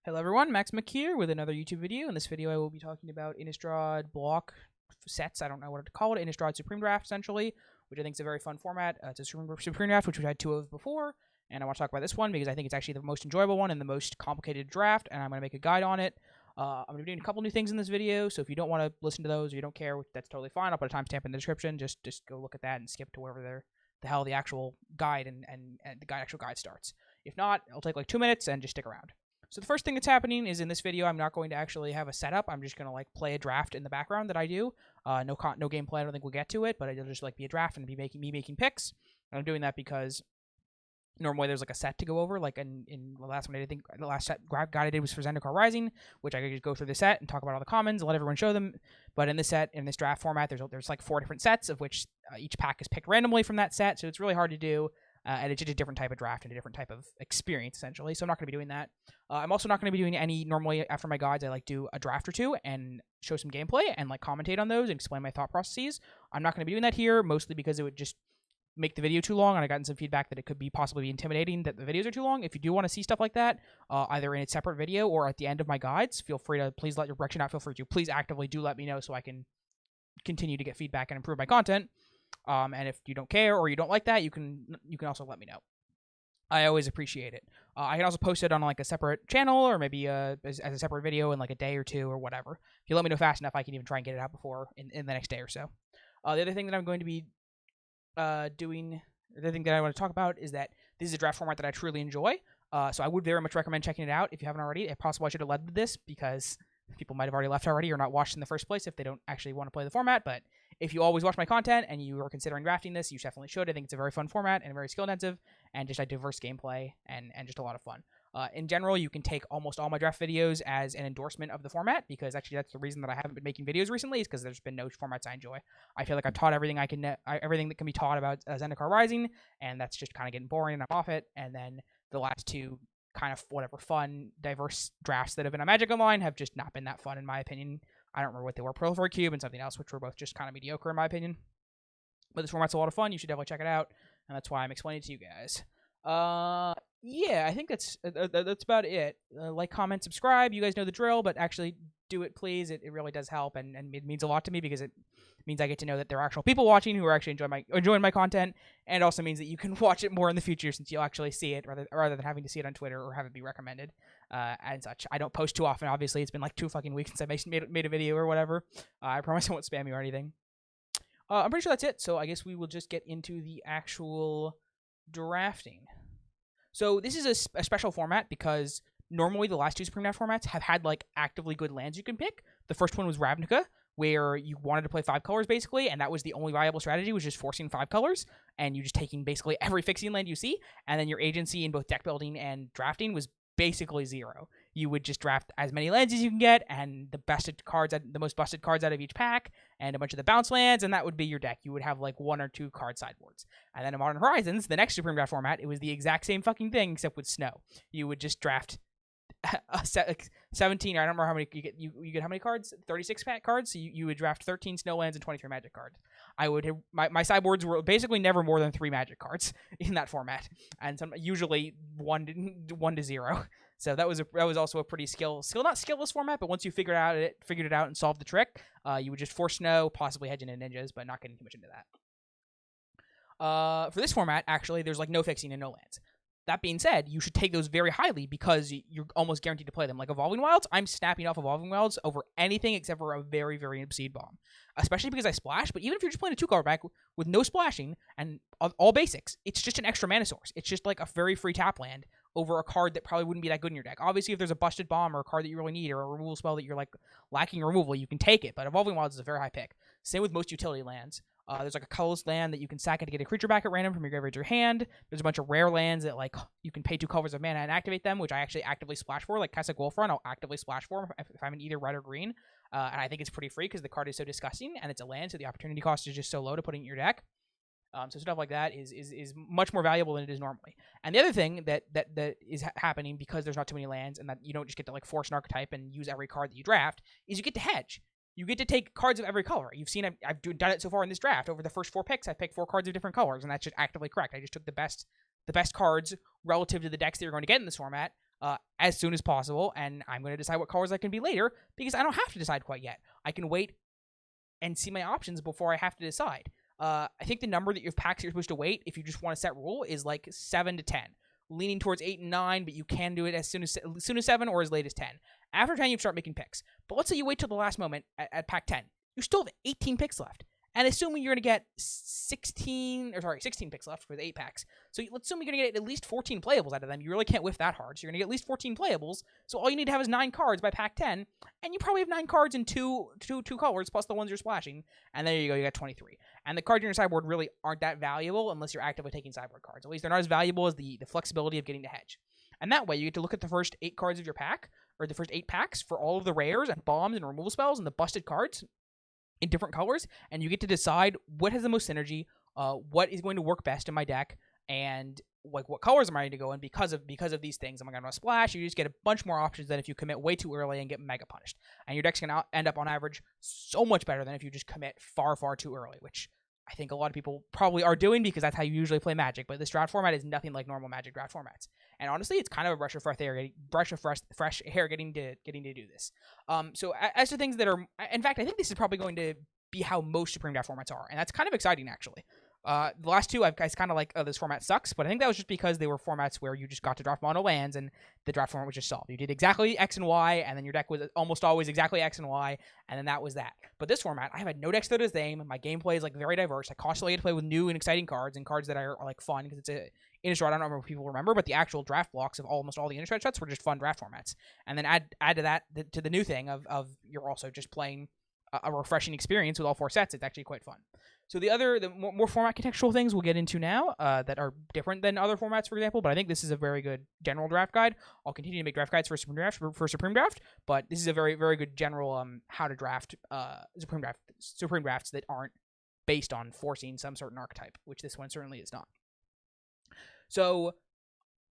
Hello everyone, Max Mc here with another YouTube video. In this video I will be talking about Innistrad block sets, I don't know what to call it, Innistrad Supreme Draft essentially, which I think is a very fun format. It's a Supreme Draft, which we've had two of before, and I want to talk about this one because I think it's actually the most enjoyable one and the most complicated draft, and I'm going to make a guide on it. I'm going to be doing a couple new things in this video, so if you don't want to listen to those or you don't care, that's totally fine. I'll put a timestamp in the description. Just go look at that and skip to wherever the hell the actual guide and the actual guide starts. If not, it'll take like 2 minutes and just stick around. So the first thing that's happening is in this video, I'm not going to actually have a setup. I'm just going to like play a draft in the background that I do. No gameplay. I don't think we'll get to it, but it'll just like be a draft and be making picks. And I'm doing that because normally there's like a set to go over. Like in the last one, I think the last set guide I did was for Zendikar Rising, which I could just go through the set and talk about all the commons, let everyone show them. But in this set, in this draft format, there's like 4 different sets of which each pack is picked randomly from that set. So it's really hard to do. And it's just a different type of draft and a different type of experience, essentially. So I'm not going to be doing that. I'm also not going to be doing any, normally after my guides, I like do a draft or two and show some gameplay and like commentate on those and explain my thought processes. I'm not going to be doing that here, mostly because it would just make the video too long, and I gotten some feedback that it could be possibly intimidating that the videos are too long. If you do want to see stuff like that, either in a separate video or at the end of my guides, feel free to please let your direction out. Feel free to please actively do let me know so I can continue to get feedback and improve my content. And if you don't care or you don't like that, you can also let me know. I always appreciate it. I can also post it on like a separate channel or maybe as a separate video in like a day or two or whatever. If you let me know fast enough, I can even try and get it out before in the next day or so. The other thing that I'm going to be doing, the other thing that I want to talk about is that this is a draft format that I truly enjoy. So I would very much recommend checking it out if you haven't already. If possible, I should have led with this because people might have already left already or not watched in the first place if they don't actually want to play the format. But if you always watch my content and you are considering drafting this, you definitely should. I think it's a very fun format and very skill intensive and just a diverse gameplay and just a lot of fun. In general, you can take almost all my draft videos as an endorsement of the format because actually that's the reason that I haven't been making videos recently is because there's been no formats I enjoy. I feel like I've taught everything everything that can be taught about Zendikar Rising, and that's just kind of getting boring and I'm off it. And then the last two kind of whatever fun, diverse drafts that have been on Magic Online have just not been that fun in my opinion. I don't remember what they were, Proliferate Cube and something else, which were both just kind of mediocre in my opinion. But this format's a lot of fun. You should definitely check it out, and that's why I'm explaining it to you guys. Yeah, I think that's about it. Like, comment, subscribe. You guys know the drill, but actually do it, please. It really does help, and it means a lot to me because it means I get to know that there are actual people watching who are actually enjoying my content, and it also means that you can watch it more in the future since you'll actually see it rather than having to see it on Twitter or have it be recommended and such. I don't post too often. Obviously, it's been like 2 fucking weeks since I made a video or whatever. I promise I won't spam you or anything. I'm pretty sure that's it, so I guess we will just get into the actual drafting. So this is a special format because normally the last two Supreme Draft formats have had like actively good lands you can pick. The first one was Ravnica, where you wanted to play 5 colors basically, and that was the only viable strategy, was just forcing 5 colors, and you just taking basically every fixing land you see, and then your agency in both deck building and drafting was basically 0. You would just draft as many lands as you can get, and the most busted cards out of each pack, and a bunch of the bounce lands, and that would be your deck. You would have like 1 or 2 card sideboards. And then in Modern Horizons, the next Supreme Draft format, it was the exact same fucking thing except with snow. You would just draft 17. I don't remember how many you get. You get how many cards? 36 pack cards. So you would draft 13 snow lands and 23 magic cards. I would have, my sideboards were basically never more than 3 magic cards in that format, and usually 1 to 0. So that was also a pretty not skillless format, but once you figured it out and solved the trick, you would just force snow, possibly hedge into ninjas, but not getting too much into that. For this format, actually, there's like no fixing and no lands. That being said, you should take those very highly because you're almost guaranteed to play them. Like Evolving Wilds, I'm snapping off Evolving Wilds over anything except for a very, very Obsede Bomb. Especially because I splash, but even if you're just playing a 2-color back with no splashing and all basics, it's just an extra mana source. It's just like a very free tap land over a card that probably wouldn't be that good in your deck. Obviously, if there's a busted bomb or a card that you really need or a removal spell that you're like lacking removal, you can take it, but Evolving Wilds is a very high pick. Same with most utility lands. There's like a colorless land that you can sack it to get a creature back at random from your graveyard to your hand. There's a bunch of rare lands that like you can pay 2 colors of mana and activate them, which I actually actively splash for. Like Keswick Wolfrun, I'll actively splash for if I'm in either red or green. And I think it's pretty free because the card is so disgusting and it's a land, so the opportunity cost is just so low to put it in your deck. So stuff like that is much more valuable than it is normally. And the other thing that is happening because there's not too many lands and that you don't just get to like force an archetype and use every card that you draft is you get to hedge. You get to take cards of every color. You've seen I've done it so far in this draft. Over the first 4 picks, I picked 4 cards of different colors, and that's just actively correct. I just took the best cards relative to the decks that you're going to get in this format. as soon as possible, and I'm going to decide what colors I can be later because I don't have to decide quite yet. I can wait and see my options before I have to decide. I think the number that you have packs you're supposed to wait if you just want to set rule is like 7 to 10, leaning towards 8 and 9, but you can do it as soon as 7 or as late as 10. After 10, you start making picks. But let's say you wait till the last moment at pack 10. You still have 18 picks left. And assuming you're going to get 16 picks left with 8 packs. So let's assume you're going to get at least 14 playables out of them. You really can't whiff that hard. So you're going to get at least 14 playables. So all you need to have is 9 cards by pack 10. And you probably have 9 cards in two colors plus the ones you're splashing. And there you go. You got 23. And the cards in your sideboard really aren't that valuable unless you're actively taking sideboard cards. At least they're not as valuable as the flexibility of getting to hedge. And that way you get to look at the first 8 cards of your pack, or the first 8 packs for all of the rares and bombs and removal spells and the busted cards in different colors, and you get to decide what has the most synergy, what is going to work best in my deck, and like what colors am I going to go in because of these things. Am I going to splash? You just get a bunch more options than if you commit way too early and get mega punished. And your deck's going to end up on average so much better than if you just commit far too early, which I think a lot of people probably are doing because that's how you usually play Magic. But this draft format is nothing like normal Magic draft formats. And honestly, it's kind of a fresh air getting to do this. So as to things that are, in fact, I think this is probably going to be how most Supreme Draft formats are, and that's kind of exciting actually. The last two, I was kind of like, oh, this format sucks, but I think that was just because they were formats where you just got to draft mono lands, and the draft format was just solved. You did exactly X and Y, and then your deck was almost always exactly X and Y, and then that was that. But this format, I have had no decks that are the same. My gameplay is like very diverse. I constantly get to play with new and exciting cards, and cards that are like fun because it's a Innistrad. I don't know if people remember, but the actual draft blocks of almost all the Innistrad sets were just fun draft formats. And then add to that to the new thing of you're also just playing a refreshing experience with all 4 sets. It's actually quite fun. So the more format contextual things we'll get into now that are different than other formats, for example, but I think this is a very good general draft guide. I'll continue to make draft guides for Supreme Draft, but this is a very, very good general how to draft Supreme Drafts that aren't based on forcing some certain archetype, which this one certainly is not. So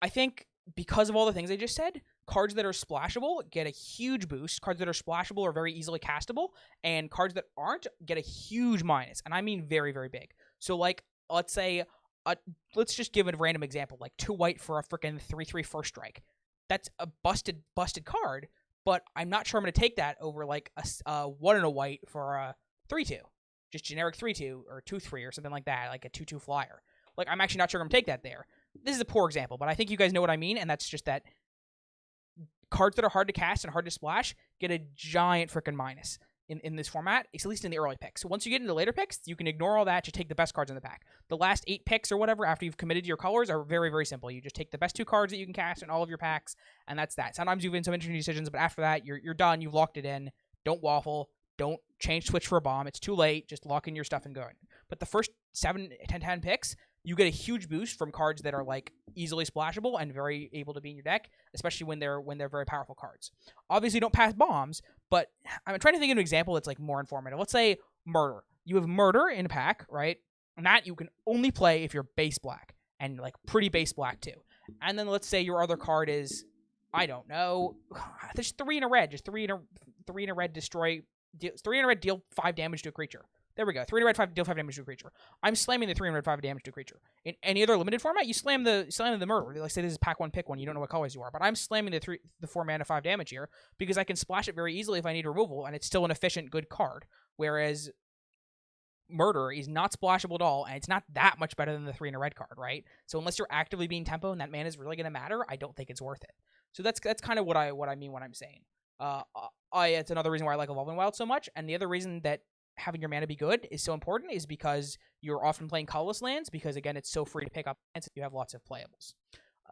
I think because of all the things I just said, cards that are splashable get a huge boost. Cards that are splashable are very easily castable, and cards that aren't get a huge minus, and I mean very, very big. So, like, let's say, let's just give a random example, like 2 white for a freaking 3/3 first strike. That's a busted card, but I'm not sure I'm going to take that over, like, a 1 and a white for a 3/2. Just generic 3/2 or 2/3 or something like that, like a 2/2 flyer. Like, I'm actually not sure I'm going to take that there. This is a poor example, but I think you guys know what I mean, and that's just that cards that are hard to cast and hard to splash get a giant freaking minus in this format, at least in the early picks. So once you get into later picks, you can ignore all that to take the best cards in the pack. The last 8 picks or whatever after you've committed to your colors are very, very simple. You just take the best 2 cards that you can cast in all of your packs, and that's that. Sometimes you've been some interesting decisions, but after that, you're done. You've locked it in. Don't waffle. Don't switch for a bomb. It's too late. Just lock in your stuff and go. But the first 7, 10 picks, you get a huge boost from cards that are like easily splashable and very able to be in your deck, especially when they're very powerful cards. Obviously, don't pass bombs, but I'm trying to think of an example that's like more informative. Let's say Murder. You have Murder in a pack, right? And that you can only play if you're base black, and like pretty base black too. And then let's say your other card is, I don't know, there's 3 in a red, just 3 in a red destroy, 3 in a red deal 5 damage to a creature. There we go. 3 in a red, 5 deal 5 damage to a creature. I'm slamming the 3 in a red, 5 damage to a creature. In any other limited format, you slam the Murder. Like say this is pack 1, pick 1. You don't know what colors you are, but I'm slamming the 4 mana 5 damage here because I can splash it very easily if I need removal, and it's still an efficient good card. Whereas Murder is not splashable at all, and it's not that much better than the 3 in a red card, right? So unless you're actively being tempo and that mana is really going to matter, I don't think it's worth it. So that's kind of what I mean when I'm saying. It's another reason why I like Evolving Wild so much, and the other reason that having your mana be good is so important is because you're often playing colorless lands because, again, it's so free to pick up lands and you have lots of playables.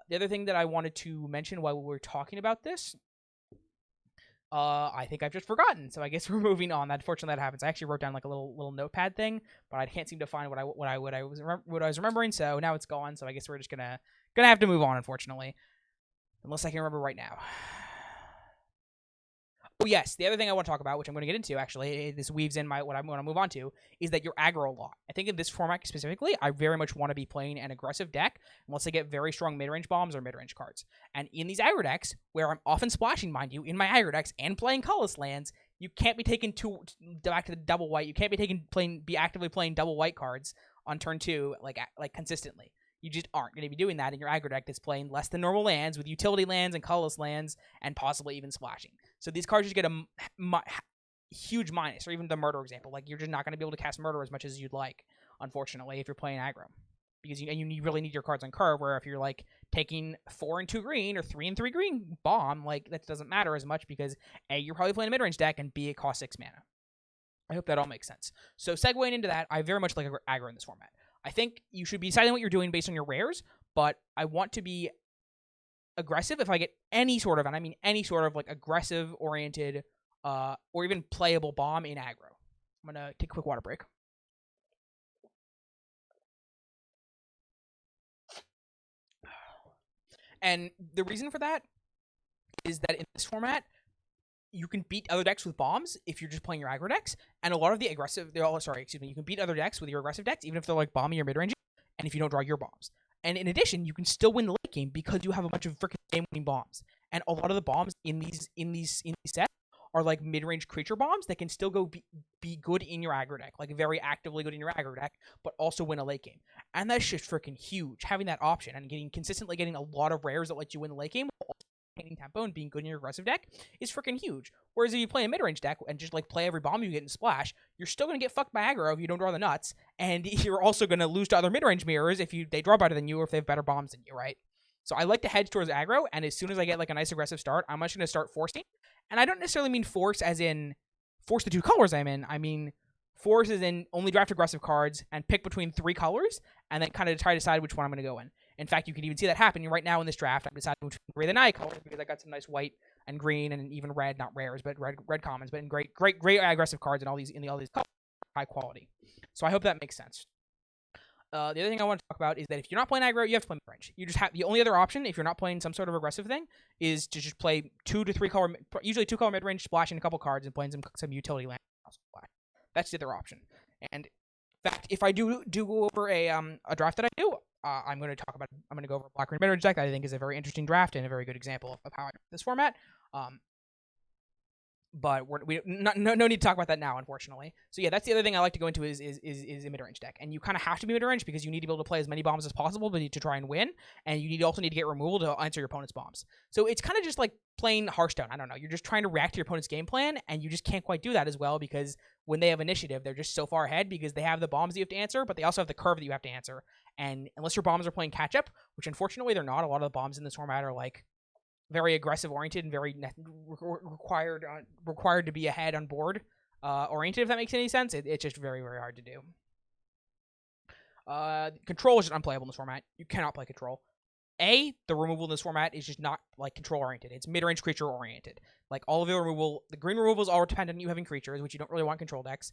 The other thing that I wanted to mention while we were talking about this, I think I've just forgotten, so I guess we're moving on. Unfortunately, that happens. I actually wrote down like a little notepad thing, but I can't seem to find what I was remembering, so now it's gone, so I guess we're just gonna have to move on, unfortunately. Unless I can remember right now. Oh, yes. The other thing I want to talk about, which I'm going to get into, actually, this weaves in what I'm going to move on to, is that you're aggro a lot. I think in this format specifically, I very much want to be playing an aggressive deck unless I get very strong mid-range bombs or mid-range cards. And in these aggro decks, where I'm often splashing, mind you, in my aggro decks and playing colorless lands, you can't be taking back to the double white. You can't be actively playing double white cards on turn 2 like consistently. You just aren't going to be doing that in your aggro deck that's playing less than normal lands with utility lands and colorless lands and possibly even splashing. So these cards just get a huge minus, or even the murder example. Like, you're just not going to be able to cast murder as much as you'd like, unfortunately, if you're playing aggro. Because you really need your cards on curve, where if you're like taking 4 and 2 green or 3 and 3 green bomb, like, that doesn't matter as much because A, you're probably playing a mid-range deck, and B, it costs 6 mana. I hope that all makes sense. So segueing into that, I very much like aggro in this format. I think you should be deciding what you're doing based on your rares, but I want to be aggressive if I get any sort of, and I mean any sort of, like, aggressive-oriented or even playable bomb in aggro. I'm going to take a quick water break. And the reason for that is that in this format, you can beat other decks with bombs if you're just playing your aggro decks, and a lot of the aggressive, you can beat other decks with your aggressive decks, even if they're like bomby or mid-range, and if you don't draw your bombs. And in addition, you can still win the late game because you have a bunch of freaking game-winning bombs. And a lot of the bombs in these sets are like mid-range creature bombs that can still go be good in your aggro deck, like very actively good in your aggro deck, but also win a late game. And that's just freaking huge, having that option and consistently getting a lot of rares that let you win the late game, maintaining tempo and being good in your aggressive deck is freaking huge. Whereas if you play a mid-range deck and just like play every bomb you get in splash, you're still going to get fucked by aggro if you don't draw the nuts, and you're also going to lose to other mid-range mirrors if they draw better than you or if they have better bombs than you, right? So I like to hedge towards aggro, and as soon as I get like a nice aggressive start, I'm just going to start forcing. And I don't necessarily mean force as in force the 2 colors I'm in. I mean force as in only draft aggressive cards and pick between 3 colors and then kind of try to decide which one I'm going to go in. In fact, you can even see that happening right now in this draft. I'm deciding between gray and eye colors because I got some nice white and green and even red, not rares, but red commons, but in great aggressive cards and all these colors, high quality. So I hope that makes sense. The other thing I want to talk about is that if you're not playing aggro, you have to play mid-range. You just have the only other option if you're not playing some sort of aggressive thing is to just play 2 to 3 color, usually 2 color mid-range, splashing a couple cards and playing some utility land. That's the other option. And in fact, if I do go over a draft that I do, I'm going to go over a black-green mid-range deck that I think is a very interesting draft and a very good example of how I do this format. But no need to talk about that now, unfortunately. So yeah, that's the other thing I like to go into is a mid-range deck, and you kind of have to be mid-range because you need to be able to play as many bombs as possible to try and win, and you also need to get removal to answer your opponent's bombs. So it's kind of just like playing Hearthstone. I don't know. You're just trying to react to your opponent's game plan, and you just can't quite do that as well because when they have initiative, they're just so far ahead because they have the bombs that you have to answer, but they also have the curve that you have to answer. And unless your bombs are playing catch-up, which unfortunately they're not, a lot of the bombs in this format are like very aggressive oriented and very required to be ahead on board oriented, if that makes any sense. It's just very, very hard to do. Control is just unplayable in this format. You cannot play control. The removal in this format is just not like control oriented. It's mid-range creature oriented. Like all of the removal, the green removals all depend on you having creatures, which you don't really want control decks.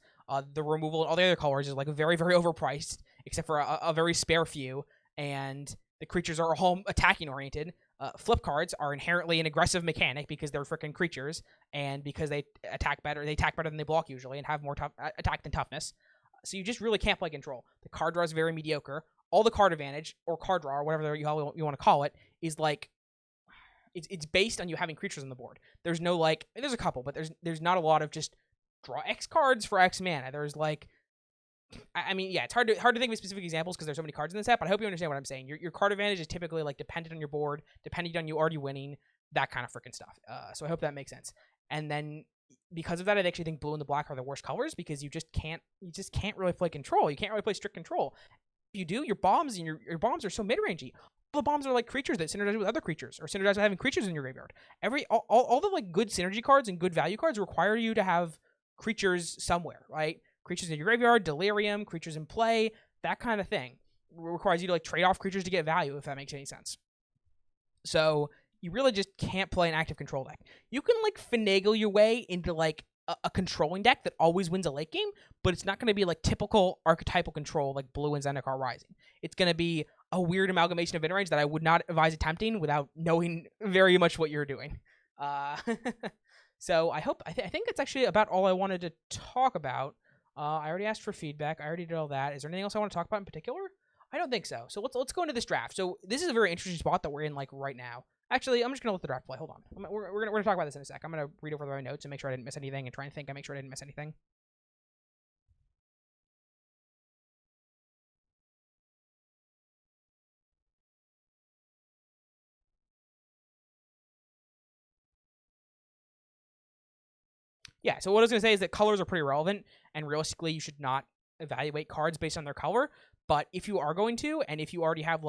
The removal in all the other colors is like very, very overpriced, except for a very spare few, and the creatures are all attacking oriented. Flip cards are inherently an aggressive mechanic because they're freaking creatures and because they attack better. They attack better than they block usually and have more attack than toughness. So you just really can't play control. The card draw is very mediocre. All the card advantage or card draw or whatever you want to call it is like it's based on you having creatures on the board. There's no like there's a couple, but there's not a lot of just draw X cards for X mana. There's like I mean, yeah, it's hard to think of specific examples because there's so many cards in this set, but I hope you understand what I'm saying. Your card advantage is typically like dependent on your board, depending on you already winning, that kind of freaking stuff. So I hope that makes sense. And then because of that, I actually think blue and the black are the worst colors because you just can't really play control. You can't really play strict control. If you do, your bombs and your bombs are so mid-rangey. All the bombs are like creatures that synergize with other creatures or synergize with having creatures in your graveyard. All the like good synergy cards and good value cards require you to have creatures somewhere, right? Creatures in your graveyard, delirium, creatures in play, that kind of thing. It requires you to like trade off creatures to get value, if that makes any sense. So you really just can't play an active control deck. You can like finagle your way into like a controlling deck that always wins a late game, but it's not going to be like typical archetypal control like blue and Zendikar Rising. It's going to be a weird amalgamation of mid-range that I would not advise attempting without knowing very much what you're doing. So I think that's actually about all I wanted to talk about. I already asked for feedback. I already did all that. Is there anything else I want to talk about in particular? I don't think so. So let's go into this draft. So this is a very interesting spot that we're in like right now. Actually, I'm just gonna let the draft play. Hold on. We're gonna talk about this in a sec. I'm gonna read over my notes and make sure I didn't miss anything and try and think I make sure I didn't miss anything. Yeah, so what I was going to say is that colors are pretty relevant, and realistically, you should not evaluate cards based on their color. But if you are going to, and if you already have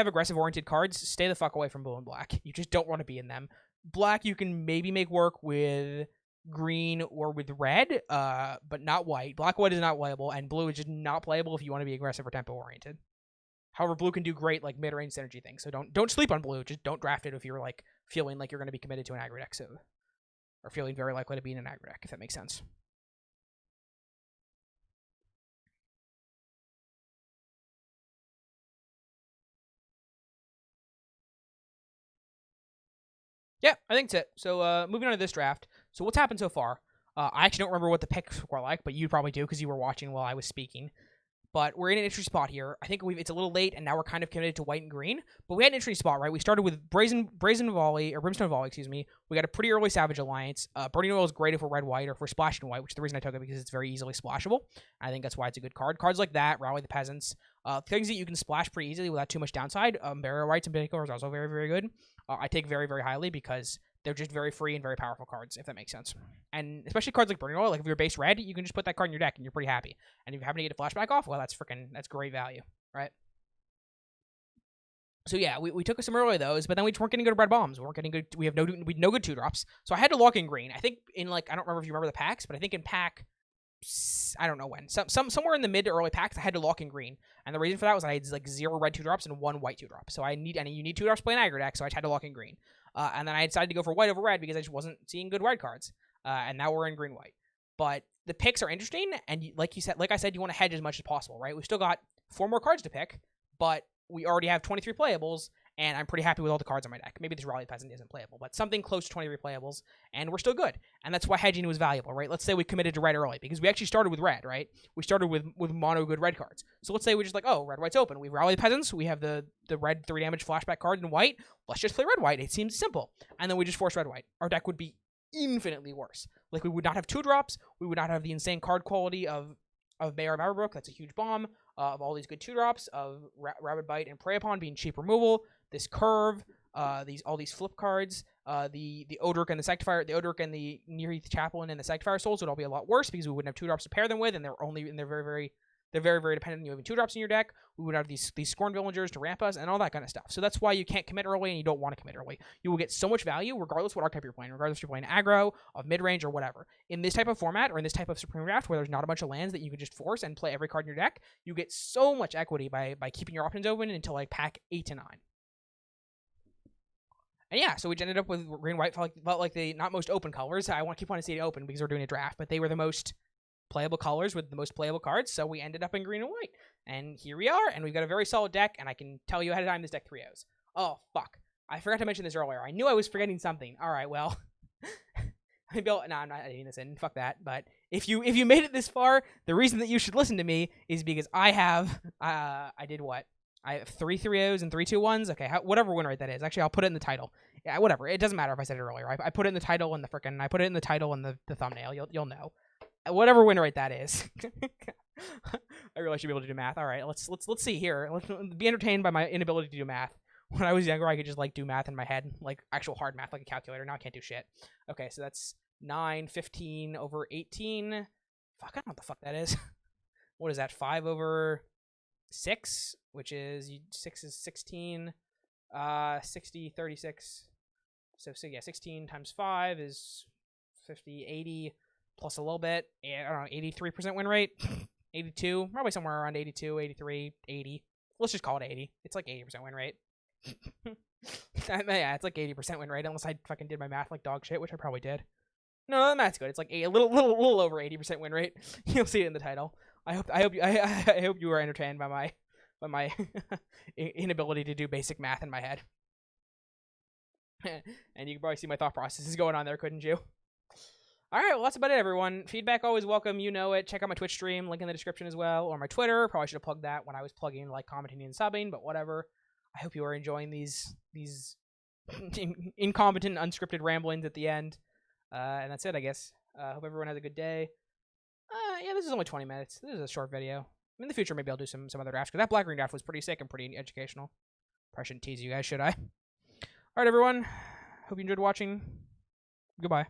aggressive oriented cards, stay the fuck away from blue and black. You just don't want to be in them. Black you can maybe make work with green or with red, but not white. Black white is not playable, and blue is just not playable if you want to be aggressive or tempo oriented. However, blue can do great like mid-range synergy things. So don't sleep on blue. Just don't draft it if you're like feeling like you're going to be committed to an aggro deck, or feeling very likely to be in an aggro deck, if that makes sense. Yeah, I think that's it. So moving on to this draft. So what's happened so far? I actually don't remember what the picks were like, but you probably do because you were watching while I was speaking. But we're in an interesting spot here. I think it's a little late, and now we're kind of committed to white and green. But we had an interesting spot, right? We started with Brimstone Volley, excuse me. We got a pretty early Savage Alliance. Burning Oil is great if we're red-white or if we're splashing white, which is the reason I took it because it's very easily splashable. I think that's why it's a good card. Cards like that, Rally the Peasants, things that you can splash pretty easily without too much downside. Barrier Rights in particular is also very, very good. I take very, very highly because they're just very free and very powerful cards, if that makes sense. And especially cards like Burning Oil, like if you're base red, you can just put that card in your deck and you're pretty happy. And if you happen to get a flashback off, well, that's great value, right? So yeah, we took some early of those, but then we weren't getting good red bombs. We weren't getting good. We had no good 2-drops. So I had to lock in green. I think in I don't remember if you remember the packs, but I think in pack, I don't know when, somewhere in the mid to early packs, I had to lock in green, and the reason for that was I had like 0 red 2-drops and 1 white 2-drop. So you need 2-drops to play an aggro deck, so I had to lock in green. And then I decided to go for white over red because I just wasn't seeing good red cards. And now we're in green white. But the picks are interesting, and like I said, you want to hedge as much as possible, right? We've still got 4 more cards to pick, but we already have 23 playables, and I'm pretty happy with all the cards on my deck. Maybe this Rally Peasant isn't playable, but something close to 23 playables, and we're still good. And that's why hedging was valuable, right? Let's say we committed to red early, because we actually started with red, right? We started with mono good red cards. So let's say we're just like, oh, red white's open. We Rally the Peasants. We have the red 3 damage flashback card in white. Let's just play red white. It seems simple. And then we just force red white. Our deck would be infinitely worse. Like, we would not have 2-drops. We would not have the insane card quality of Mayor of Averbrook. That's a huge bomb. Of all these good 2-drops, of Rabid Bite and Prey Upon being cheap removal, this curve, all these flip cards, the Odric and the Sanctifier, the Odric and the Nearheath Chaplain and the Sanctifier Souls would all be a lot worse because we wouldn't have 2-drops to pair them with, and they're very, very dependent on you having 2-drops in your deck. We would have these Scorn Villagers to ramp us and all that kind of stuff. So that's why you can't commit early and you don't want to commit early. You will get so much value regardless what archetype you're playing, regardless if you're playing aggro, of mid-range, or whatever. In this type of format, or in this type of Supreme Draft, where there's not a bunch of lands that you can just force and play every card in your deck, you get so much equity by keeping your options open until like pack 8 to 9. And yeah, so we ended up with green-white, felt like the not most open colors. I keep wanting to see it open because we're doing a draft, but they were the most playable colors with the most playable cards, so we ended up in green and white. And here we are, and we've got a very solid deck, and I can tell you ahead of time this deck 3-0s. Oh, fuck. I forgot to mention this earlier. I knew I was forgetting something. Alright, well. Maybe I'm not editing this in. Fuck that. But if you made it this far, the reason that you should listen to me is because I have, I did what? I have 3 3-0s and 3 2-1s. Okay, whatever win rate that is. Actually, I'll put it in the title. Yeah, whatever. It doesn't matter if I said it earlier. I put it in the title and I put it in the title and the thumbnail. You'll know. Whatever win rate that is. I really should be able to do math. All right, let's see here. Let's be entertained by my inability to do math. When I was younger, I could just like do math in my head, like actual hard math, like a calculator. Now I can't do shit. Okay, so that's 9/15 over 18. Fuck, I don't know what the fuck that is. What is that? 5 over 6, which is 6 is 16. 60, 36. So yeah, 16 times 5 is 50, 80. Plus a little bit, I don't know, 83% win rate, 82, probably somewhere around 82, 83, 80. Let's just call it 80. It's like 80% win rate. Yeah, it's like 80% win rate, unless I fucking did my math like dog shit, which I probably did. No, the math's good. It's like a little over 80% win rate. You'll see it in the title. I hope you were entertained by my inability to do basic math in my head. And you can probably see my thought processes going on there, couldn't you? Alright, well, that's about it, everyone. Feedback always welcome. You know it. Check out my Twitch stream. Link in the description as well. Or my Twitter. Probably should have plugged that when I was plugging, like, commenting and subbing, but whatever. I hope you are enjoying these incompetent, unscripted ramblings at the end. And that's it, I guess. Hope everyone has a good day. Yeah, this is only 20 minutes. This is a short video. In the future, maybe I'll do some other drafts, because that black-green draft was pretty sick and pretty educational. Probably shouldn't tease you guys, should I? Alright, everyone. Hope you enjoyed watching. Goodbye.